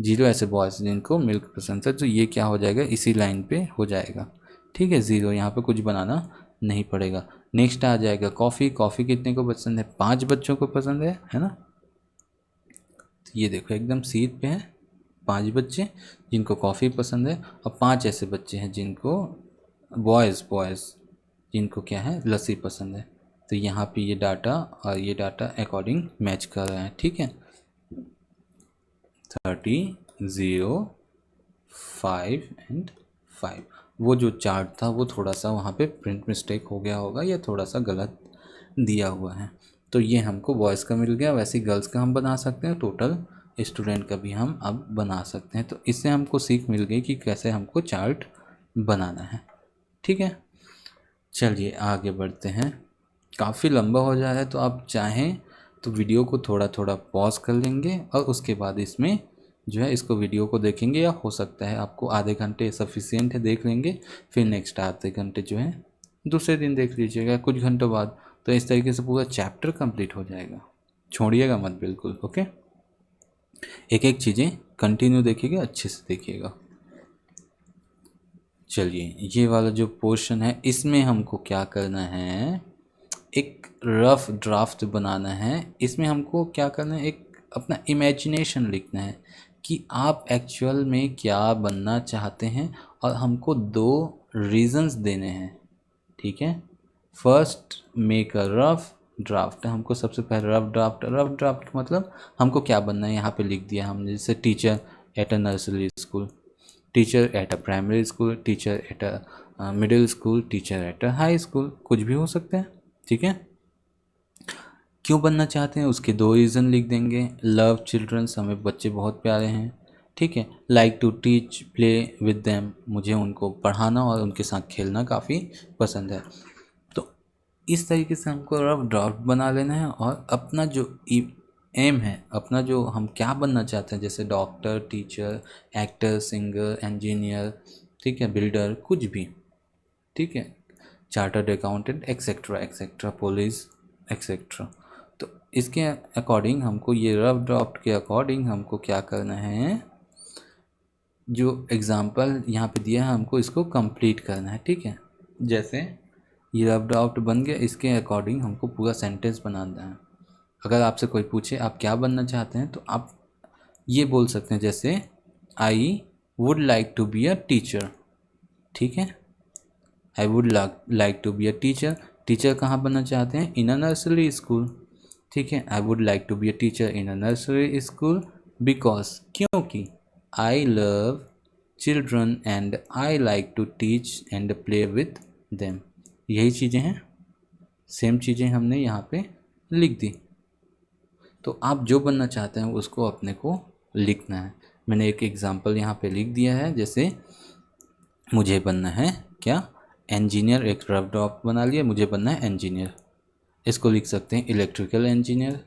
0 ऐसे बॉयज़ जिनको मिल्क पसंद है। तो ये क्या हो जाएगा, इसी लाइन पे हो जाएगा। ठीक है, 0, यहाँ पे कुछ बनाना नहीं पड़ेगा। नेक्स्ट आ जाएगा कॉफ़ी कितने को पसंद है, 5 बच्चों को पसंद है ना। तो ये देखो एकदम सीध पे है, 5 बच्चे जिनको कॉफ़ी पसंद है, और 5 ऐसे बच्चे हैं जिनको बॉयज़ जिनको क्या है, लस्सी पसंद है। तो यहाँ पे ये डाटा और ये डाटा अकॉर्डिंग मैच कर रहे हैं। ठीक है, 30, 0, 5 एंड 5। वो जो चार्ट था वो थोड़ा सा वहाँ पे प्रिंट मिस्टेक हो गया होगा या थोड़ा सा गलत दिया हुआ है। तो ये हमको बॉयज़ का मिल गया, वैसे गर्ल्स का हम बना सकते हैं, टोटल स्टूडेंट का भी हम अब बना सकते हैं। तो इससे हमको सीख मिल गई कि कैसे हमको चार्ट बनाना है। ठीक है, चलिए आगे बढ़ते हैं। काफ़ी लंबा हो जा रहा है, तो आप चाहें तो वीडियो को थोड़ा थोड़ा पॉज कर लेंगे और उसके बाद इसमें जो है इसको वीडियो को देखेंगे, या हो सकता है आपको आधे घंटे सफिशिएंट है देख लेंगे, फिर नेक्स्ट आधे घंटे जो है दूसरे दिन देख लीजिएगा कुछ घंटों बाद। तो इस तरीके से पूरा चैप्टर कंप्लीट हो जाएगा, छोड़िएगा मत बिल्कुल। ओके, एक एक चीज़ें कंटिन्यू देखिएगा, अच्छे से देखिएगा। चलिए, ये वाला जो पोर्शन है इसमें हमको क्या करना है, एक रफ ड्राफ्ट बनाना है। इसमें हमको क्या करना है, एक अपना इमेजिनेशन लिखना है कि आप एक्चुअल में क्या बनना चाहते हैं, और हमको 2 रीजंस देने हैं। ठीक है, first make a rough draft. हमको सबसे पहले रफ ड्राफ्ट मतलब हमको क्या बनना है यहाँ पे लिख दिया हमने, जैसे teacher at a nursery school, teacher at a primary school, teacher at a middle school, teacher at a high school, कुछ भी हो सकता है। ठीक है, क्यों बनना चाहते हैं उसके 2 रीज़न लिख देंगे। लव चिल्ड्रंस, हमें बच्चे बहुत प्यारे हैं, ठीक है। Like to teach play with them, मुझे उनको पढ़ाना और उनके साथ खेलना काफ़ी पसंद है। तो इस तरीके से हमको रफ ड्राफ्ट बना लेना है और अपना जो एम है, अपना जो हम क्या बनना चाहते हैं, जैसे doctor, teacher, actor, singer, engineer, ठीक है, बिल्डर, कुछ भी, ठीक है, chartered accountant, etcetera etcetera, police, etcetera. तो इसके अकॉर्डिंग हमको, ये रफ ड्राफ्ट के अकॉर्डिंग हमको क्या करना है, जो एग्ज़ाम्पल यहाँ पे दिया है हमको इसको कंप्लीट करना है, ठीक है। जैसे ये रफ ड्राफ्ट बन गया, इसके अकॉर्डिंग हमको पूरा सेंटेंस बनाना है। अगर आपसे कोई पूछे आप क्या बनना चाहते हैं, तो आप ये बोल सकते हैं, जैसे I would like to be a teacher, ठीक है। I would like to be a teacher, teacher कहाँ बनना चाहते हैं, इन अ नर्सरी स्कूल, ठीक है। I would like to be a teacher in a nursery school because, क्योंकि I love children and I like to teach and play with them. यही चीज़ें हैं, सेम चीज़ें हमने यहाँ पे लिख दी। तो आप जो बनना चाहते हैं उसको अपने को लिखना है। मैंने एक एग्जांपल यहाँ पे लिख दिया है, जैसे मुझे बनना है क्या, इंजीनियर। एक रफ ड्राफ्ट बना लिया, मुझे बनना है इंजीनियर। इसको लिख सकते हैं इलेक्ट्रिकल इंजीनियर,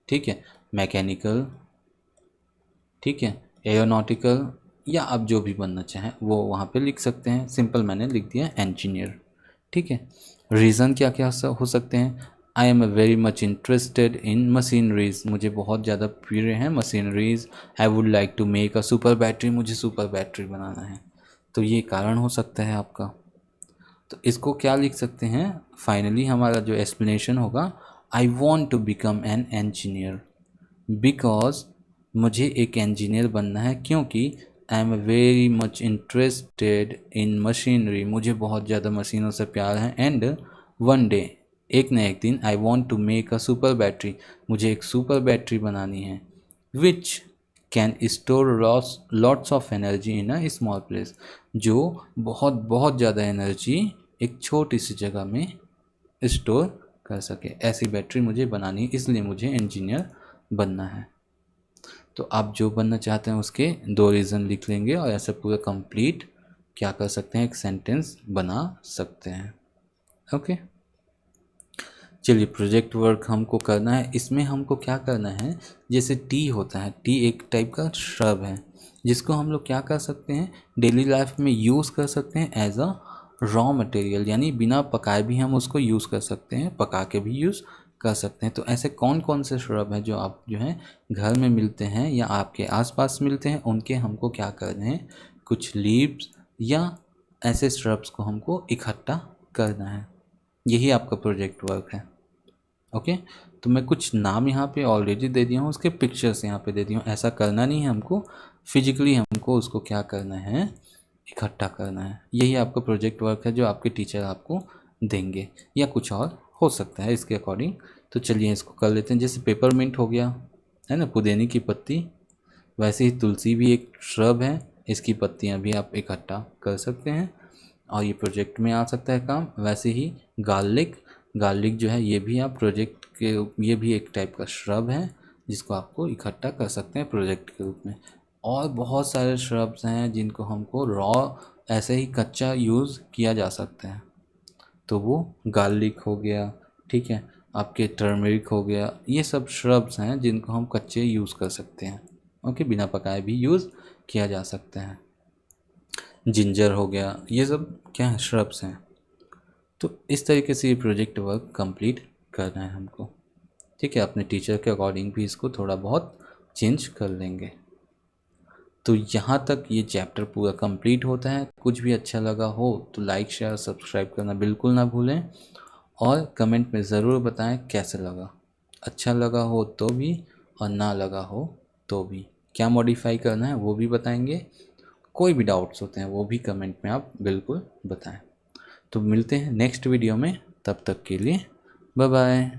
ठीक है, मैकेनिकल, ठीक है, एरोनॉटिकल, या आप जो भी बनना चाहें वो वहाँ पे लिख सकते हैं। सिंपल मैंने लिख दिया इंजीनियर, ठीक है। रीज़न क्या क्या हो सकते हैं, I am very much interested in machineries, मुझे बहुत ज़्यादा प्रिय है machineries. I would like to make a super battery, मुझे सुपर बैटरी बनाना है। तो ये कारण हो सकता है आपका। तो इसको क्या लिख सकते हैं, फाइनली हमारा जो एक्सप्लेनेशन होगा, I want to become an engineer because, मुझे एक इंजीनियर बनना है क्योंकि I am very much interested in machinery, मुझे बहुत ज़्यादा मशीनों से प्यार है। एंड वन डे, एक न एक दिन, I want to make a super battery, मुझे एक सुपर बैटरी बनानी है, which can store lots of energy in a small place, जो बहुत बहुत ज़्यादा एनर्जी एक छोटी सी जगह में स्टोर कर सके। ऐसी बैटरी मुझे बनानी है, इसलिए मुझे इंजीनियर बनना है। तो आप जो बनना चाहते हैं उसके 2 रीज़न लिख लेंगे और ऐसे पूरा कंप्लीट क्या कर सकते हैं, एक सेंटेंस बना सकते हैं। ओके, चलिए प्रोजेक्ट वर्क हमको करना है। इसमें हमको क्या करना है, जैसे टी होता है, टी एक टाइप का श्रब है जिसको हम लोग क्या कर सकते हैं, डेली लाइफ में यूज़ कर सकते हैं एज अ रॉ मटेरियल, यानी बिना पकाए भी हम उसको यूज़ कर सकते हैं, पका के भी यूज़ कर सकते हैं। तो ऐसे कौन कौन से श्रब हैं जो आप जो हैं घर में मिलते हैं या आपके आसपास मिलते हैं, उनके हमको क्या करना है, कुछ लीव्स या ऐसे श्रब्स को हमको इकट्ठा करना है। यही आपका प्रोजेक्ट वर्क है। ओके, तो मैं कुछ नाम यहाँ पे ऑलरेडी दे दिया हूँ, उसके पिक्चर्स यहाँ पे दे दिया हूँ। ऐसा करना नहीं है हमको, फिजिकली हमको उसको क्या करना है, इकट्ठा करना है। यही आपका प्रोजेक्ट वर्क है जो आपके टीचर आपको देंगे, या कुछ और हो सकता है इसके अकॉर्डिंग। तो चलिए इसको कर लेते हैं। जैसे पेपरमिंट हो गया है ना, पुदीने की पत्ती, वैसे ही तुलसी भी एक श्रब है, इसकी पत्तियाँ भी आप इकट्ठा कर सकते हैं और ये प्रोजेक्ट में आ सकता है काम। वैसे ही गार्लिक, गार्लिक जो है ये भी आप प्रोजेक्ट के, ये भी एक टाइप का श्रब है जिसको आपको इकट्ठा कर सकते हैं प्रोजेक्ट के रूप में। और बहुत सारे श्रब्स हैं जिनको हमको रॉ ऐसे ही कच्चा यूज़ किया जा सकता है। तो वो गार्लिक हो गया, ठीक है, आपके टर्मरिक हो गया, ये सब श्रब्स हैं जिनको हम कच्चे यूज़ कर सकते हैं। ओके, बिना पकाए भी यूज़ किया जा सकता है। जिंजर हो गया, ये सब क्या है, श्रब्स हैं। तो इस तरीके से ये प्रोजेक्ट वर्क कंप्लीट करना है हमको, ठीक है। अपने टीचर के अकॉर्डिंग भी इसको थोड़ा बहुत चेंज कर लेंगे। तो यहाँ तक ये चैप्टर पूरा कंप्लीट होता है। कुछ भी अच्छा लगा हो तो लाइक शेयर सब्सक्राइब करना बिल्कुल ना भूलें और कमेंट में ज़रूर बताएं कैसे लगा। अच्छा लगा हो तो भी और ना लगा हो तो भी, क्या मॉडिफाई करना है वो भी बताएंगे। कोई भी डाउट्स होते हैं वो भी कमेंट में आप बिल्कुल बताएं। तो मिलते हैं नेक्स्ट वीडियो में, तब तक के लिए बाय बाय।